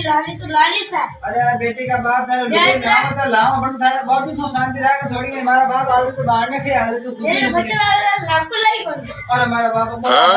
लाली सा। अरे यार बेटी का बाप थारे लुगाई लावा तो लावा पण थारे बहुत तो शांति रहा थोड़ी हमारा बाप आले तो बाहर न के आले तो ये बच्चा नाकु लाई कोन। अरे हमारा बाप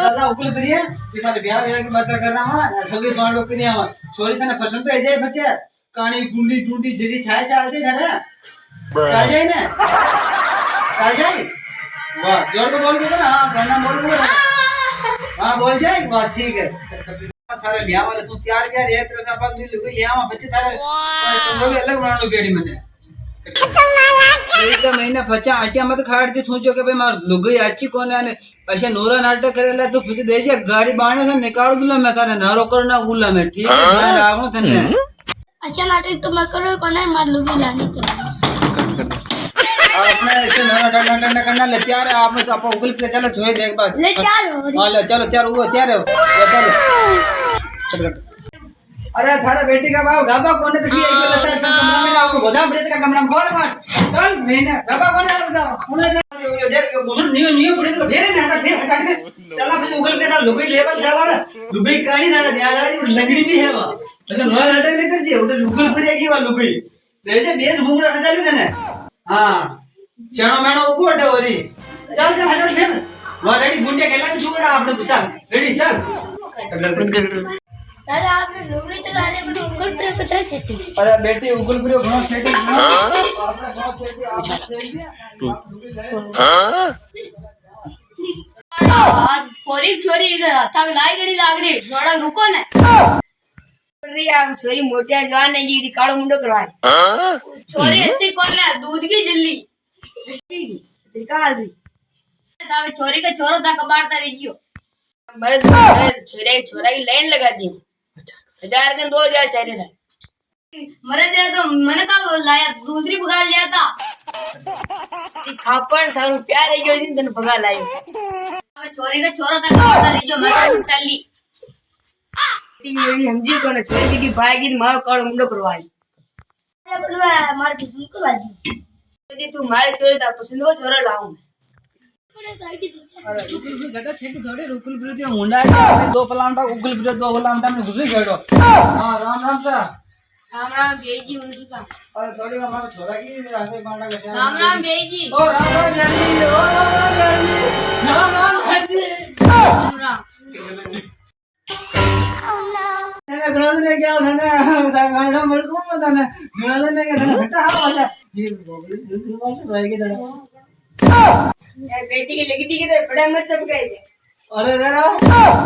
चला उकुल करिए कि थारे ब्याह ब्याह की बात करना हुआ ठगी पांड लोग नहीं हुआ छोरी थाने पसंद तो है जाए बच्चे कानी गुंडी गुंडी जदी छाय से आते थारे आ जाए ना आ जाए वाह जोर को बोल ना हां गाना बोल हां बोल जाए वाह ठीक है थारे लिया वाले तू तैयार क्या रे तेरे से अपन तू लुगाई लिया बच्चे थारे तुम लोग अलग बनानो बेड़ी मने एक महीना बच्चा आटिया मत खाड़ थी सोचो के भाई मार लुगाई अच्छी कोने आने पैसा नोरा नाटक करेला तो फिर दे जे गाड़ी बाणे से निकाल दूला मैं थारे नारो करना गुला में ठीक है ध्यान राखो तने अच्छा नाटक तो मैं करो कोने मार लुगाई लानी तो आपने ऐसे नाटक करना ले तैयार है आपने तो अपन उगल पे चलो छोड़ दे एक बार ले चलो हां ले चलो तैयार हुआ तैयार है चलो अरे थारा बेटी का बाप गाबा कोने तो की एक लता कमरा में आपको गोदाम प्रेत का कमरा में खोल मार चल महीना गाबा कोने है बताओ कोने देख घुसन नहीं पड़े तो भेरे ना हटा दे चला फिर उगल पे था लुगाई लेवल चला ना लुगाई कानी ना ध्यान आ लंगड़ी भी है वहां तो नो हटा नहीं कर जे उधर उगल पर आगी वा लुगाई दे जे बेस घूमरा खजाली थे ना हां चणो मेणो ऊपर हटे ओरी चल चल हट फिर वो रेडी गुंडे केला में छुड़ा आपने तो चल रेडी चल दादा आपने लुगाई तो लाने पर उंगल पर पता सेटिंग। अरे बेटी उगल पर घणो सेटिंग आपने घणो सेटिंग हां पोरी छोरी थाग लाई गड़ी लागड़ी थोड़ा रुको ने रे आम छोरी मोटिया जवान है गीडी काळो मुंडो करवाय छोरी ऐसी कोन है दूध की जल्ली त्रिकाल री तावे छोरी का छोरो ता कबाड़ता रही गयो मैं छोरा की लाइन लगा दी 1000 के 2000 चाहिए था मरे दे तो मैंने कब लाया दूसरी भगा लिया था खापन थारू प्यार है गयो दिन तने भगा लायो अब छोरी का छोरो तक काटा रही जो मैं तो चली ती मेरी हमजी को ने छोरी की भागी मारो काल मुंडो करवाई अरे बोलवा मार किसी को लाजी यदि तू मारे छोरी ता पसंद को छोरा लाऊं अरे उगल भी गदा थे थोड़े उगल भी जो हुंडा है दो पलांटा उगल भी दो पलांटा में घुस गयो हां राम राम सा राम बेजी उनकी का अरे थोड़ी हमारा छोरा की आगे बांटा गया राम बेजी ओ राम बेजी ओ राम बेजी राम बेजी तेरे ग्राहक ने क्या था गाना मलको मत ना ग्राहक ने क्या था बेटा हां वाला ये बोल रहेगी दादा यार बेटी की लगटी के तो बड़ा मत चमकाई दे अरे रे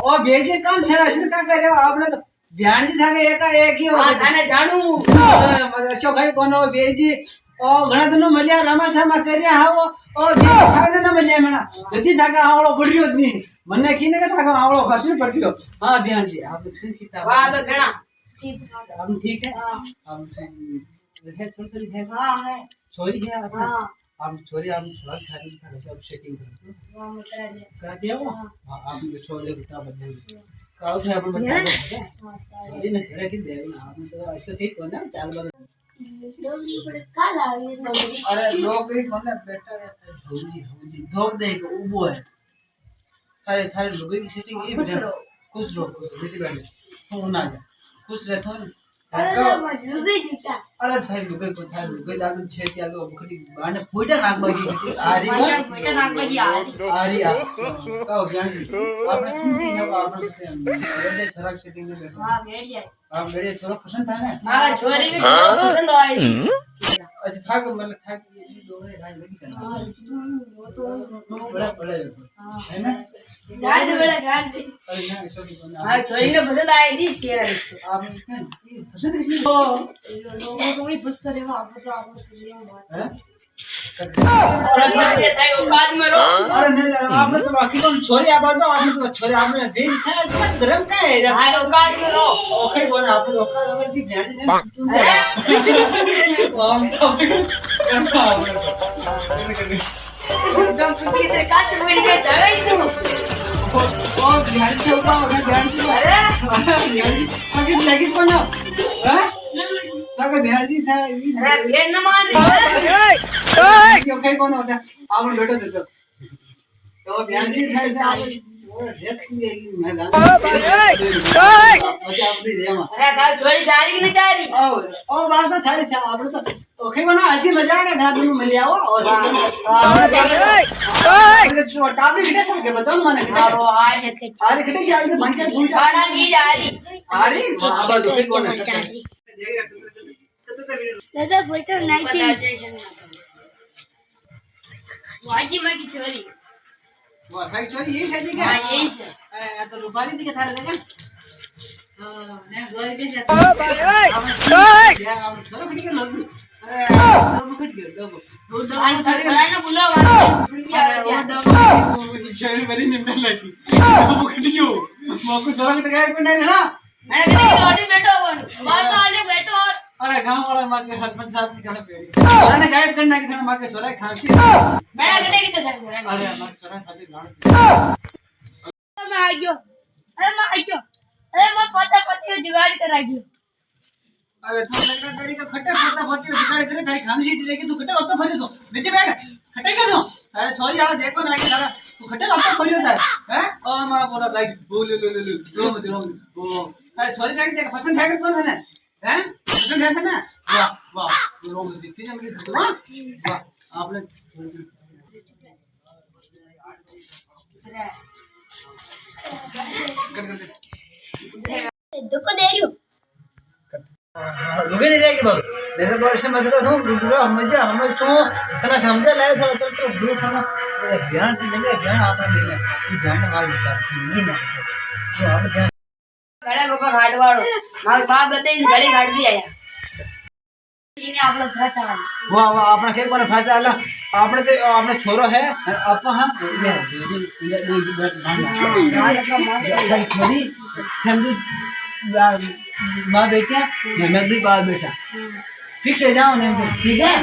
ओ बेजी काम फेर असन का करे आपने तो ध्यान जी था एक ही हो हां थाने जानू मतलब अशोक भाई कोनो बेजी ओ घणा दिन मलिया रामाशामा करया हाओ ओ बेजी थाने न मलिया मना जदी थाका आवळो पड्यो ज नी मने कीने के थाका आवळो खसने पड्यो हां ध्यान जी आप किसी किताब वाह तो घणा हम ठीक है हम है थोड़ी है हां है छोरी है हां हम छोरी हम छोरा छाती का सब सेटिंग कर हां करा दिया वो हां आप छोरे का बदल काउ से अपन बच्चा छोरी ने छरे की दे ना आपने तो ऐसे ठीक हो ना चाल बदल का लागे अरे लोग ही कोने बेटा हौजी धोक दे को उबो है थारे थारे लोग की सेटिंग ये खुश रहो बीच बैठ तू ना जा खुश रह तो अरे मैं लुगाई जीता अरे थारे लोग जाके छे के आगे बखरी बाने फोटा नाक बाजी आरी भैया बेटा नाक बजी आरी आ का ज्ञान आपने चिंती है आपने बड़े छोरा सेटिंग में बैठो हां बैठ जाए आप बड़े छोरा पसंद था ना हां छोरी के पसंद आई अच्छा था को मतलब था ये लोग ने ढाई लगी चला वो तो बड़ा बड़ा है ना गाड़ी तो बड़ा गाड़ी अरे ना ऐसा नहीं करना हां छोरी ने पसंद आई दिस के रहा इसको आप पसंद किसने को लोगों को भी पसंद करेगा आपको तो आपको लिए हैं अरे थाई औकात में रो अरे नहीं आपने तो बाकी कौन छोरी आप तो आपने तो छोरी आपने भेज था इतना गरम का है यार हां औकात में रो ओके बोल आपने तो औकात अगर की भेड़ ने चुन जाए हम तो एकदम पिटी तेरे काच में के जाए तू ओ ध्यान से होगा ध्यान से अरे आगे लगी कौन है ताके भेड़ जी था अरे भेड़ न मान क्यों कहीं कौन होता आप बेटो देते तो भेड़ जी था અરે તાર છોરી સારી કે નહીં સારી તારો હારી કી જારી દાદા બોલતો નાખી વાગી વાગી છોરી ये शादी હા એ છે तो रूपाली दी के थारे देखा ने गोई के जाता यार हम थोड़ा फटी के लोग अरे लोग फट गए लोग અને છોરાને બોલાવવા चोरी मेरी निमटन लगी लोग फट गयो मोको चोरा के गया कोई नहीं ना અને કદી ઓડી બેઠો પણ બાર તો આને બેઠો अरे गांव वाला मां के सरपंच साहब की कहना पेड़ी मैंने गायब करना के मां के छोरा खांसी મેળા કડે કીધું તારે છોરાને अरे मां छोरा खांसी गांव मैं आ गयो अरे मैं आ गयो अरे मैं पता पति जुगाड़ करा गयो अरे तो लगता तेरी का खट्टा पता होती है जुगाड़ करे थारी खांसी टी लेके तू खट्टा होता भरे तो नीचे बैठ खट्टे का तू अरे छोरी वाला देखो ना के सारा तू खट्टा होता भरे था हैं और हमारा पूरा लाइक बोल लो मत लो ओ अरे छोरी जाके देख पसंद है कर तो ना हैं पसंद है ना वाह वाह ये रो मत दिखती है मुझे वाह वाह आपने दुको दे रही हूं लुगे नहीं जाएगी बाबू मेरे वर्ष में तो हूं गुरु मजा हम तो तना समझा लाए था तो गुरु खाना ध्यान से लेंगे ध्यान आपने देना ये ध्यान वाली बात नहीं ना जो आप ध्यान ગળા ગોપા ખાડવાળો મારો બાપ બતાઈ ગળી કાઢી આયા એને આપણો ઘર ચાલે वाह वाह अपना खेत पर फासा आला आपने तो आपने छोरो है आप हम छोरी फैमिली माँ बेटा मैं भी बाल बेटा फिक्स है जाओ नेम ठीक है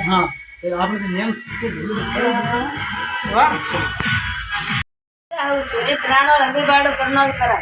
हाँ तो आपने तो नेम वाह આવું ચોરી પ્રાણો રંગે બાડો કરનાર કરા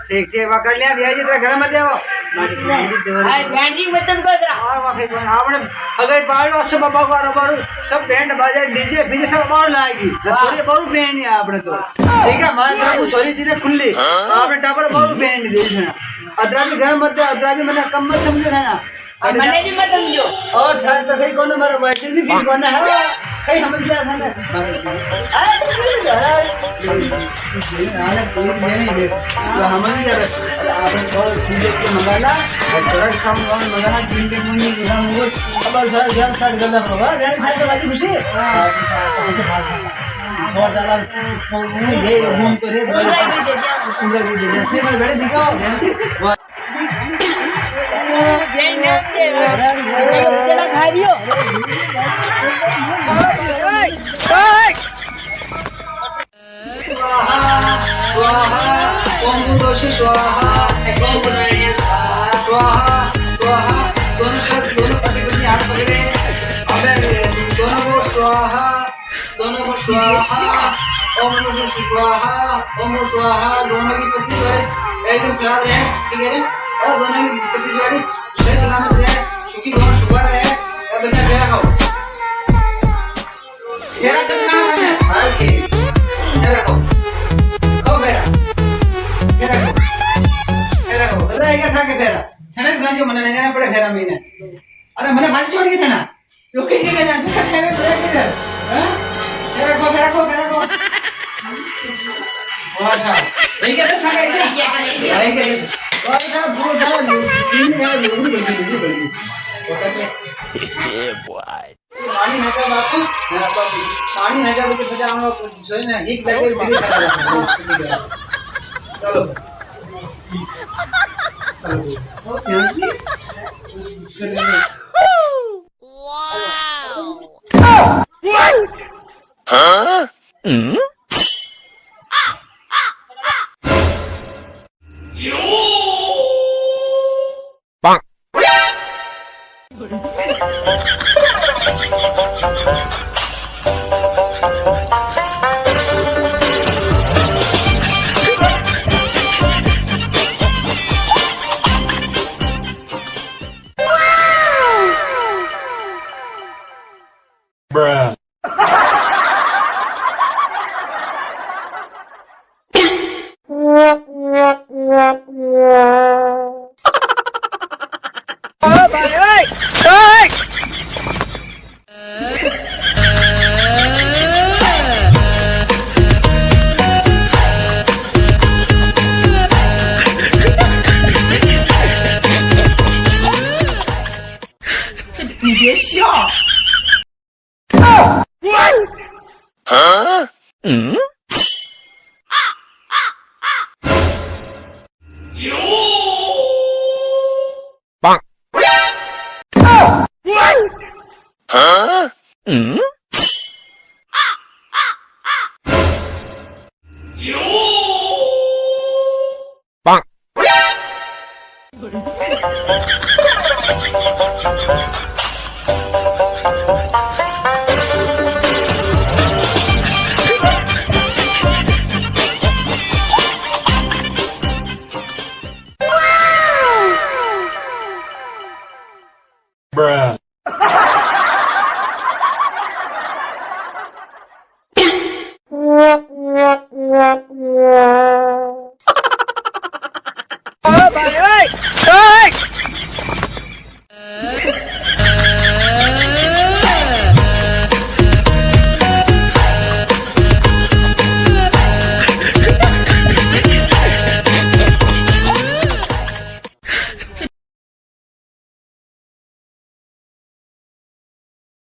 ठीक ठीक वा कर लिया भैया जी तेरा घर में देवो આ બેણજી વચન કોતરા और वाह आपने अगर बाड़ो सब बाबा को बारू सब बैंड बाजा डीजे फिजे सब बाहर लाएगी छोरी बारू बैंड है आपने तो ठीक है मान को छोरी दी ने खुली आपने टापर बारू बैंड दे देना अदरा भी घर मत अदरा भी मैंने कम मत समझे था ना મને બી મત સમજો और सर तो कहीं कोने मारो वैसे भी फील करना है कहीं समझ लिया था ना समझ लिया आपने बहुत सीधे के मंगाना और थोड़ा सामान मंगाना तीन दिन मुझे दिखा मुझे अब सर जब सर गंदा होगा रेड खाने तो वाली खुशी और डाला ये घूम तो रे उधर भी दे दिया फिर मैं बैठे दिखाओ બેન ને ચલા ખાઈયો स्वाहा ओम गुरुषि स्वाहा ओम गुरुषि स्वाहा स्वाहा दोनों शब्द दोनों पति हाथ पकड़े अबे दोनों को स्वाहा ओम गुरुषि स्वाहा ओम स्वाहा दोनों की पति जोड़े एकदम खराब रहे ठीक है और दोनों की पति जोड़ी सही सलामत रहे सुखी दोनों शुभ रहे अब बच्चा घेरा खाओ घेरा किस खाना खाना है आज की घेरा खाओ जो मने लेना पड़े फेरा महीने अरे मने भाजी छोड़ के था ना तो कहीं के जान का फेरा फेरा के हां फेरा को वाह साहब यही के था के यही के और इधर बहुत ज्यादा तीन यार लोग बड़ी ये बॉय पानी है का बापू पानी है का मुझे पता हम लोग जो है ना एक लगे वीडियो चलो